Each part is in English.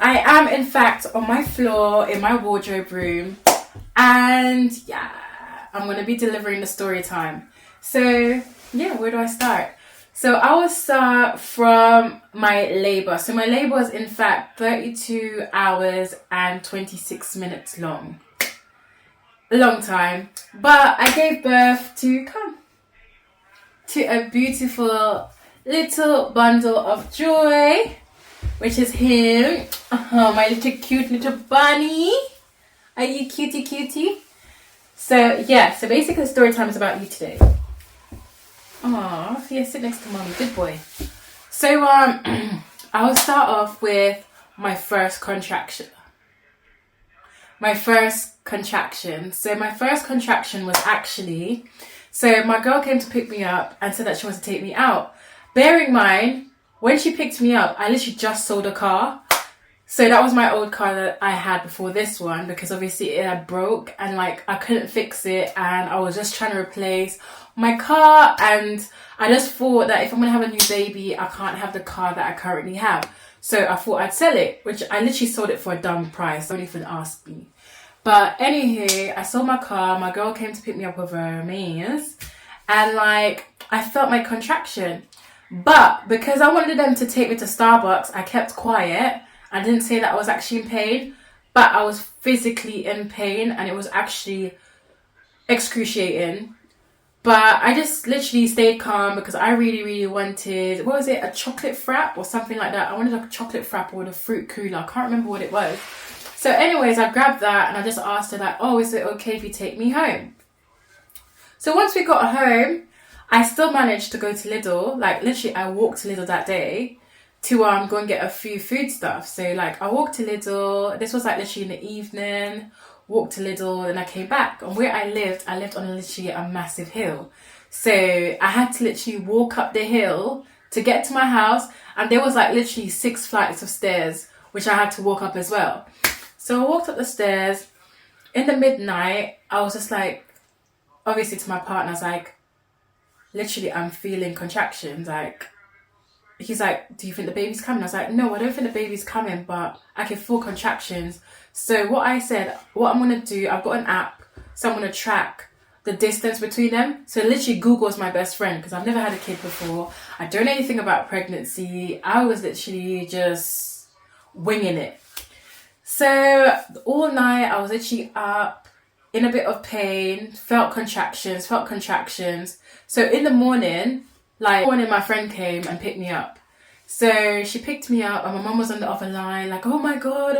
I am in fact on my floor in my wardrobe room, and yeah, I'm going to be delivering the story time. So yeah, where do I start? So I will start from my labour. So my labour was in fact 32 hours and 26 minutes long. A long time. But I gave birth to a beautiful little bundle of joy, which is him. My little cute little bunny. Are you cutie? So yeah, so basically the story time is about you today. Aww, yeah, sit next to mommy. Good boy. So I will start off with my first contraction. So my first contraction was actually, so my girl came to pick me up and said that she wants to take me out. Bear in mind, when she picked me up, I literally just sold a car. So that was my old car that I had before this one, because obviously it had broke and like I couldn't fix it, and I was just trying to replace my car, and I just thought that if I'm gonna have a new baby, I can't have the car that I currently have. So I thought I'd sell it, which I literally sold it for a dumb price. Don't even ask me. But anywho, I sold my car. My girl came to pick me up with her mains, and like I felt my contraction. But because I wanted them to take me to Starbucks, I kept quiet. I didn't say that I was actually in pain, but I was physically in pain, and it was actually excruciating. But I just literally stayed calm because I really wanted, what was it, a chocolate frap or something like that. I wanted a chocolate frap or a fruit cooler. I can't remember what it was. So anyways, I grabbed that and I just asked her that, oh, is it okay if you take me home? So once we got home, I still managed to go to Lidl. Like literally I walked to Lidl that day to go and get a few food stuff. So like I walked to Lidl. This was like literally in the evening. Walked to Lidl and I came back. And where I lived on literally a massive hill. So I had to literally walk up the hill to get to my house, and there was like literally 6 flights of stairs which I had to walk up as well. So I walked up the stairs. In the midnight, I was just like, obviously to my partner, I was like, literally I'm feeling contractions. Like, he's like, do you think the baby's coming? I was like, no, I don't think the baby's coming, but I can feel contractions. So what I said, what I'm going to do, I've got an app, so I'm going to track the distance between them. So literally Google's my best friend, because I've never had a kid before. I don't know anything about pregnancy. I was literally just winging it. So all night I was literally up in a bit of pain, felt contractions. So in the morning, my friend came and picked me up. So she picked me up and my mum was on the other line like, oh my god,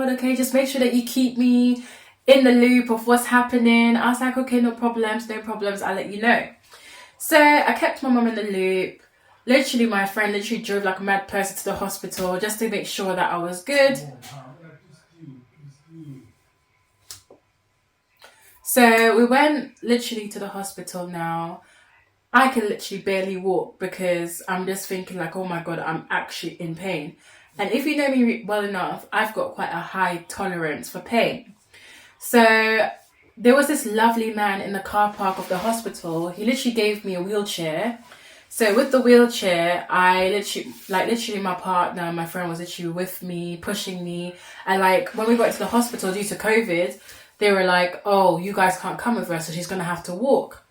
okay, just make sure that you keep me in the loop of what's happening. I was like, okay, no problems, I'll let you know. So I kept my mum in the loop. Literally my friend literally drove like a mad person to the hospital just to make sure that I was good. So we went literally to the hospital now. I can literally barely walk because I'm just thinking like, oh my god, I'm actually in pain. And if you know me well enough, I've got quite a high tolerance for pain. So there was this lovely man in the car park of the hospital. He literally gave me a wheelchair. So with the wheelchair, I literally my partner, my friend was literally with me, pushing me. And like when we got to the hospital due to COVID, they were like, oh, you guys can't come with her, so she's going to have to walk.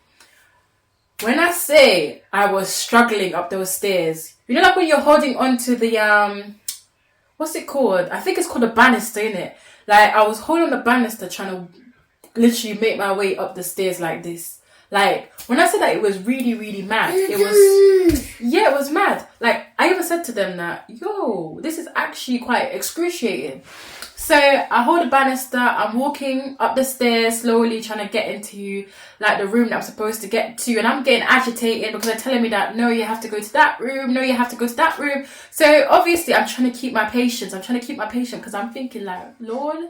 When I say I was struggling up those stairs, you know, like when you're holding onto the, what's it called? I think it's called a banister, innit? Like, I was holding the banister trying to literally make my way up the stairs like this. Like, when I said that it was really mad, it was mad. Like, I even said to them that, yo, this is actually quite excruciating. So I hold the banister, I'm walking up the stairs slowly trying to get into like the room that I'm supposed to get to, and I'm getting agitated because they're telling me that no, you have to go to that room, So obviously I'm trying to keep my patience because I'm thinking like, Lord,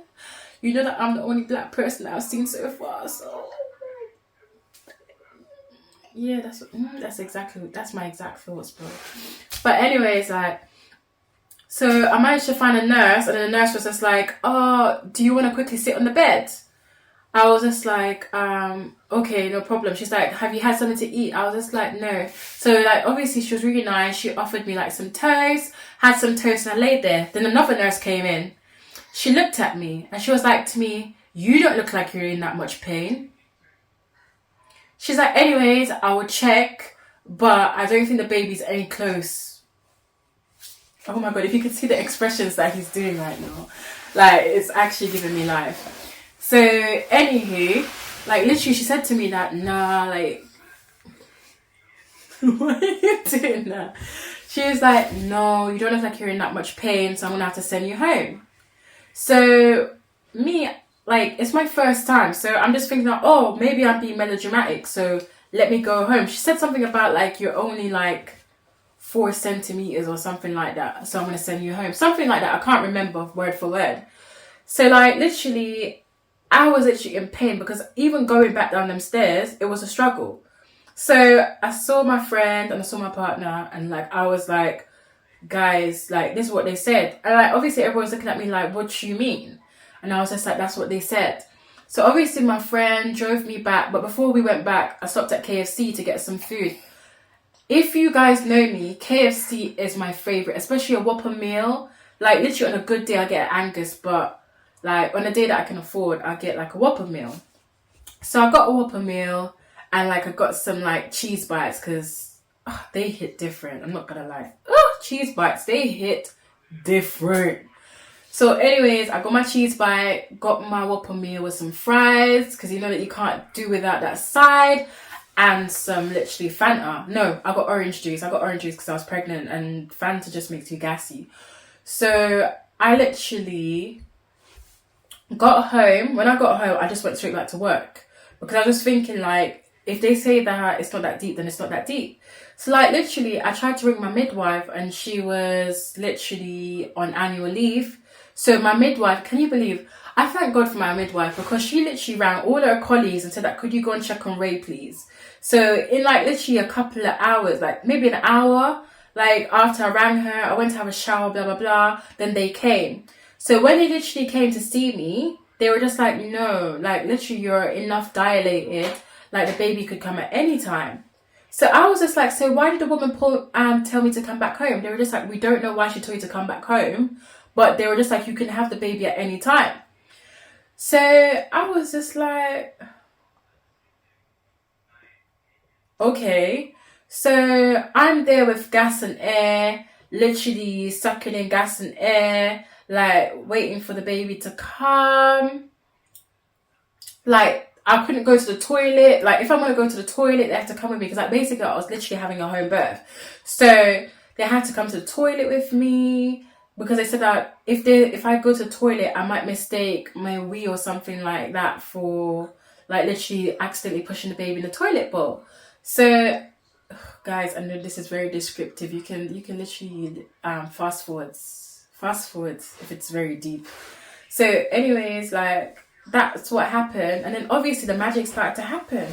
you know that I'm the only black person that I've seen so far, so yeah, that's my exact thoughts, bro. But anyways, like, so I managed to find a nurse, and the nurse was just like, oh, do you want to quickly sit on the bed? I was just like, okay, no problem. She's like, have you had something to eat? I was just like, no. So like, obviously she was really nice. She offered me like some toast, had some toast, and I laid there. Then another nurse came in, she looked at me and she was like to me, you don't look like you're in that much pain. She's like, anyways, I will check, but I don't think the baby's any close. Oh my God, if you could see the expressions that he's doing right now, like, it's actually giving me life. So, anywho, like, literally, she said to me that, nah, like, what are you doing now? She was like, no, you don't look like you're in that much pain, so I'm gonna have to send you home. So, me, like, it's my first time, so I'm just thinking that, oh, maybe I'm being melodramatic, so let me go home. She said something about, like, you're only, like, 4 centimeters or something like that, so I'm gonna send you home. Something like that, I can't remember word for word. So, like, literally, I was literally in pain because even going back down them stairs, it was a struggle. So, I saw my friend and I saw my partner, and, like, I was like, guys, like, this is what they said. And, like, obviously everyone's looking at me like, what do you mean? And I was just like, that's what they said. So obviously my friend drove me back, but before we went back, I stopped at KFC to get some food. If you guys know me, KFC is my favorite, especially a Whopper meal. Like, literally on a good day I get an Angus, but like on a day that I can afford, I get like a Whopper meal. So I got a Whopper meal, and like I got some like cheese bites, because they hit different. I'm not gonna lie. Cheese bites, they hit different. So anyways, I got my cheese bite, got my Whopper meal with some fries, because you know that you can't do without that side, and some literally Fanta. No, I got orange juice. I got orange juice because I was pregnant, and Fanta just makes you gassy. So I literally got home. When I got home, I just went straight back to work, because I was just thinking, like, if they say that it's not that deep, then it's not that deep. So, like, literally, I tried to ring my midwife, and she was literally on annual leave. So my midwife, can you believe, I thank God for my midwife, because she literally rang all her colleagues and said that, could you go and check on Ray, please? So in like literally a couple of hours, like maybe an hour, like after I rang her, I went to have a shower, blah, blah, blah. Then they came. So when they literally came to see me, they were just like, no, like literally you're enough dilated, like the baby could come at any time. So I was just like, so why did the woman tell me to come back home? They were just like, we don't know why she told you to come back home. But they were just like, you can have the baby at any time. So I was just like, okay. So I'm there with gas and air, literally sucking in gas and air, like waiting for the baby to come. Like, I couldn't go to the toilet. Like, if I want to go to the toilet, they have to come with me, because like basically I was literally having a home birth. So they had to come to the toilet with me, because they said that if I go to the toilet, I might mistake my wee or something like that for like literally accidentally pushing the baby in the toilet bowl. So guys, I know this is very descriptive. You can literally fast forwards if it's very deep. So anyways, like, that's what happened. And then obviously the magic started to happen.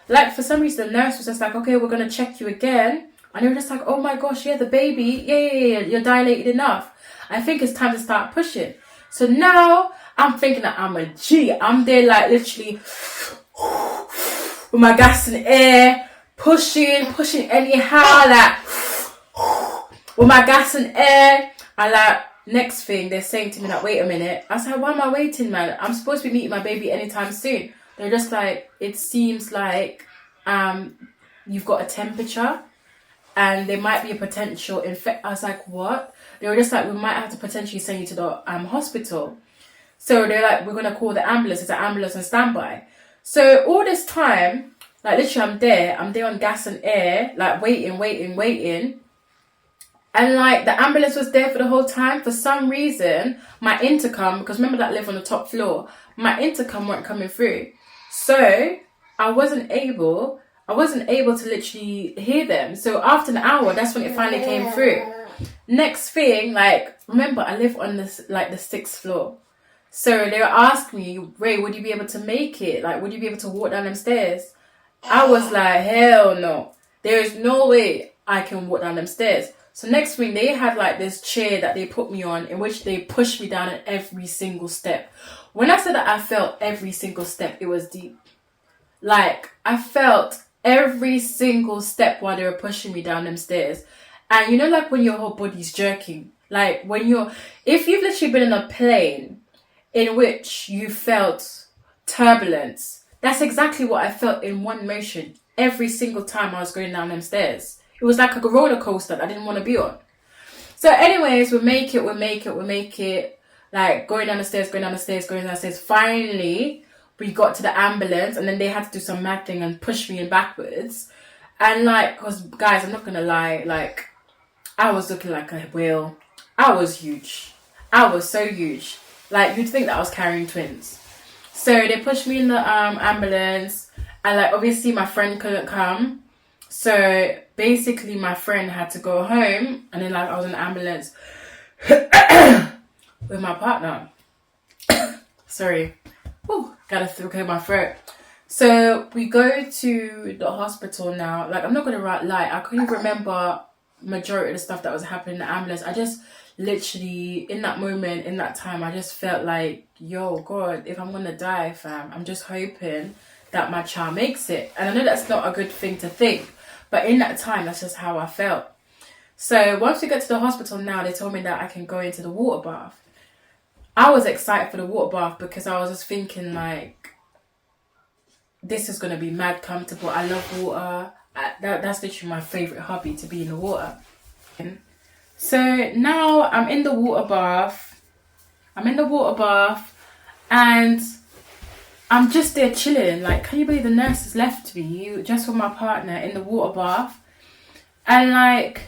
Like, for some reason the nurse was just like, okay, we're gonna check you again. And they were just like, oh my gosh, yeah, the baby, yeah, you're dilated enough. I think it's time to start pushing. So now I'm thinking that I'm a G. I'm there like literally with my gas and air, pushing anyhow, like with my gas and air. And like, next thing they're saying to me, like, wait a minute. I was like, why am I waiting, man? I'm supposed to be meeting my baby anytime soon. They're just like, it seems like you've got a temperature and there might be a potential infection. I was like, what? They were just like, we might have to potentially send you to the hospital. So they're like, we're going to call the ambulance. There's an ambulance on standby. So all this time, like literally I'm there on gas and air, like waiting. And like the ambulance was there for the whole time. For some reason, my intercom, because remember that I live on the top floor, my intercom weren't coming through. So I wasn't able to literally hear them. So after an hour, that's when it finally came through. Next thing, like, remember I live on this, like, the 6th floor. So they were asking me, Ray, would you be able to make it? Like, would you be able to walk down them stairs? I was like, hell no. There is no way I can walk down them stairs. So next thing, they had like this chair that they put me on, in which they pushed me down at every single step. When I said that I felt every single step, it was deep. Like, I felt every single step while they were pushing me down them stairs. And you know, like when your whole body's jerking, like if you've literally been in a plane in which you felt turbulence. That's exactly what I felt in one motion every single time I was going down them stairs. It was like a roller coaster that I didn't want to be on. So anyways, we make it. Like going down the stairs. Finally, we got to the ambulance, and then they had to do some mad thing and push me in backwards. And like, cause guys, I'm not gonna lie, like I was looking like a whale. I was huge. I was so huge. Like you'd think that I was carrying twins. So they pushed me in the ambulance, and like obviously my friend couldn't come. So basically my friend had to go home, and then like I was in the ambulance with my partner. Sorry. Whew, gotta clear my throat. So we go to the hospital now. Like I'm not gonna lie, I couldn't remember majority of the stuff that was happening in the ambulance. I just literally in that moment, in that time, I just felt like, yo, God, if I'm gonna die, fam, I'm just hoping that my child makes it. And I know that's not a good thing to think, but in that time, that's just how I felt. So once we get to the hospital now, they told me that I can go into the water bath. I was excited for the water bath because I was just thinking like, this is going to be mad comfortable. I love water. That's literally my favourite hobby, to be in the water. So now I'm in the water bath. And I'm just there chilling. Like, can you believe the nurses left me just with my partner in the water bath? And like,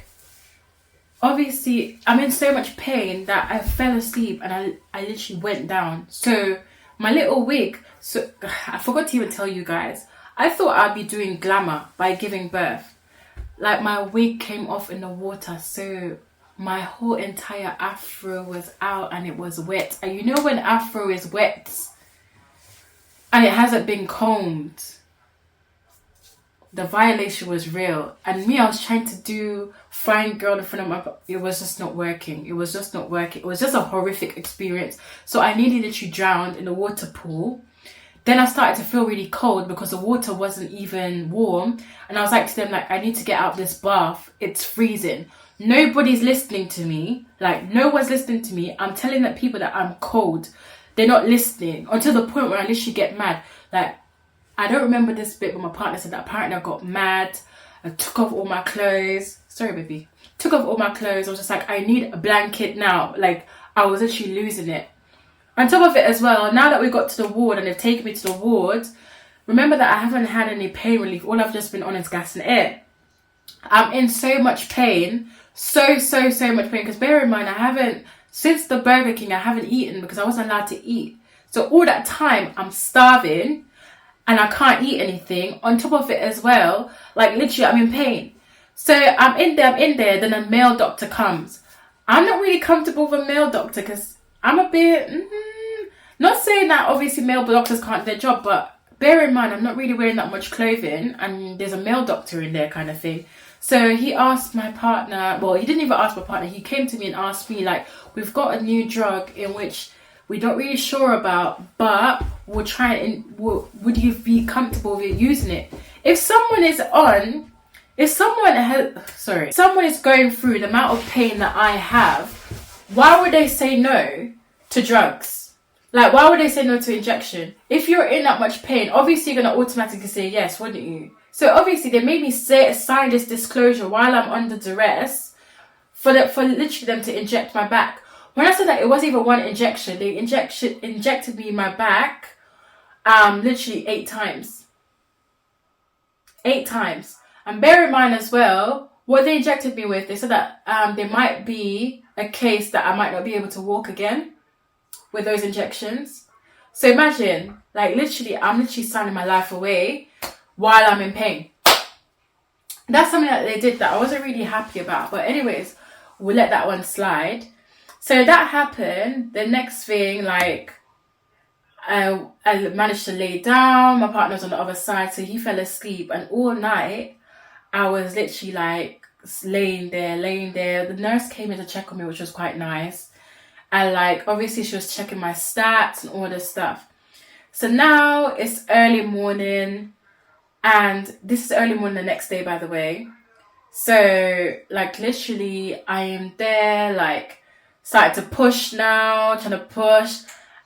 obviously, I'm in so much pain that I fell asleep and I literally went down. So my little wig, so I forgot to even tell you guys, I thought I'd be doing glamour by giving birth. Like my wig came off in the water, so my whole entire afro was out and it was wet. And you know when afro is wet and it hasn't been combed, the violation was real. And me, I was trying to do fine girl in front of it was just not working. It was just a horrific experience. So I nearly literally drowned in the water pool. Then I started to feel really cold because the water wasn't even warm. And I was like to them, like, I need to get out of this bath. It's freezing. Nobody's listening to me. Like, no one's listening to me. I'm telling the people that I'm cold. They're not listening. Until the point where I literally get mad. Like, I don't remember this bit, but my partner said that apparently I got mad. I took off all my clothes. Sorry, baby. Took off all my clothes. I was just like, I need a blanket now. Like, I was actually losing it. On top of it as well, now that we got to the ward and they've taken me to the ward, remember that I haven't had any pain relief. All I've just been on is gas and air. I'm in so much pain. So much pain. Because bear in mind, since the Burger King, I haven't eaten because I wasn't allowed to eat. So all that time, I'm starving and I can't eat anything. On top of it as well, like literally, I'm in pain. So I'm in there, then a male doctor comes. I'm not really comfortable with a male doctor because I'm a bit, not saying that obviously male doctors can't do their job, but bear in mind, I'm not really wearing that much clothing and there's a male doctor in there kind of thing. So he asked my partner, well, he didn't even ask my partner, he came to me and asked me like, we've got a new drug in which we're not really sure about, but we'll try and, would you be comfortable with using it? If someone is going through the amount of pain that I have, why would they say no to drugs? Like, why would they say no to injection? If you're in that much pain, obviously you're going to automatically say yes, wouldn't you? So obviously they made me sign this disclosure while I'm under duress for literally them to inject my back. When I said that, it wasn't even one injection. They injected me in my back literally 8 times. 8 times. And bear in mind as well, what they injected me with, they said that there might be a case that I might not be able to walk again with those injections. So imagine, like literally, I'm literally signing my life away while I'm in pain. That's something that they did that I wasn't really happy about. But anyways, we'll let that one slide. So that happened. The next thing, like, I managed to lay down. My partner was on the other side, so he fell asleep. And all night, I was literally like laying there. The nurse came in to check on me, which was quite nice. And like, obviously she was checking my stats and all this stuff. So now it's early morning, and this is early morning the next day, by the way. So like literally I am there, like starting to push now, trying to push.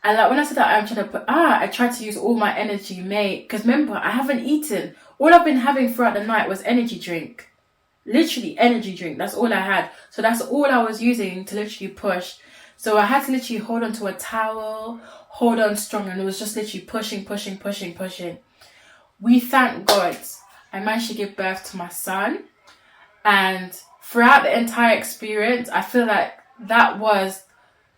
And like when I said that I'm trying to I tried to use all my energy, mate. Because remember, I haven't eaten. All I've been having throughout the night was energy drink. Literally energy drink. That's all I had. So that's all I was using to literally push. So I had to literally hold on to a towel, hold on strong, and it was just literally pushing. We thank God I managed to give birth to my son. And throughout the entire experience, I feel like that was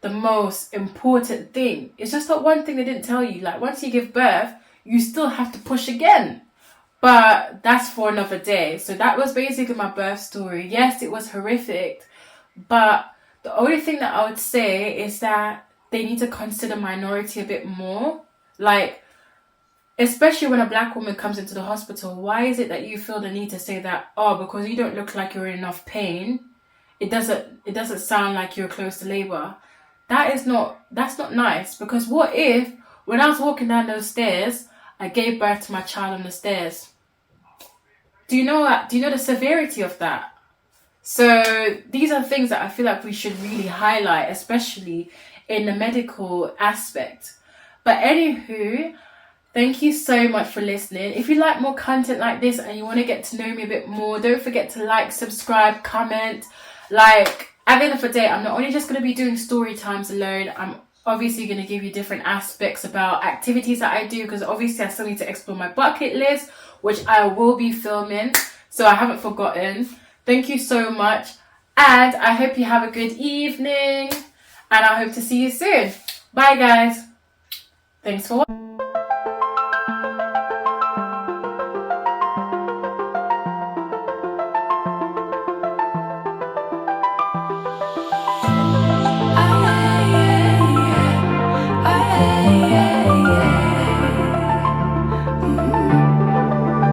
the most important thing. It's just that one thing they didn't tell you. Like once you give birth, you still have to push again. But that's for another day. So that was basically my birth story. Yes, it was horrific. But the only thing that I would say is that they need to consider minority a bit more. Like, especially when a black woman comes into the hospital, why is it that you feel the need to say that, oh, because you don't look like you're in enough pain, it doesn't sound like you're close to labor. That's not nice. Because what if when I was walking down those stairs, I gave birth to my child on the stairs? Do you know the severity of that? So these are things that I feel like we should really highlight, especially in the medical aspect. But anywho, thank you so much for listening. If you like more content like this and you want to get to know me a bit more, don't forget to like, subscribe, comment. Like, at the end of the day, I'm not only just going to be doing story times alone. I'm obviously going to give you different aspects about activities that I do, because obviously I still need to explore my bucket list, which I will be filming. So I haven't forgotten. Thank you so much. And I hope you have a good evening. And I hope to see you soon. Bye, guys. Thanks for watching.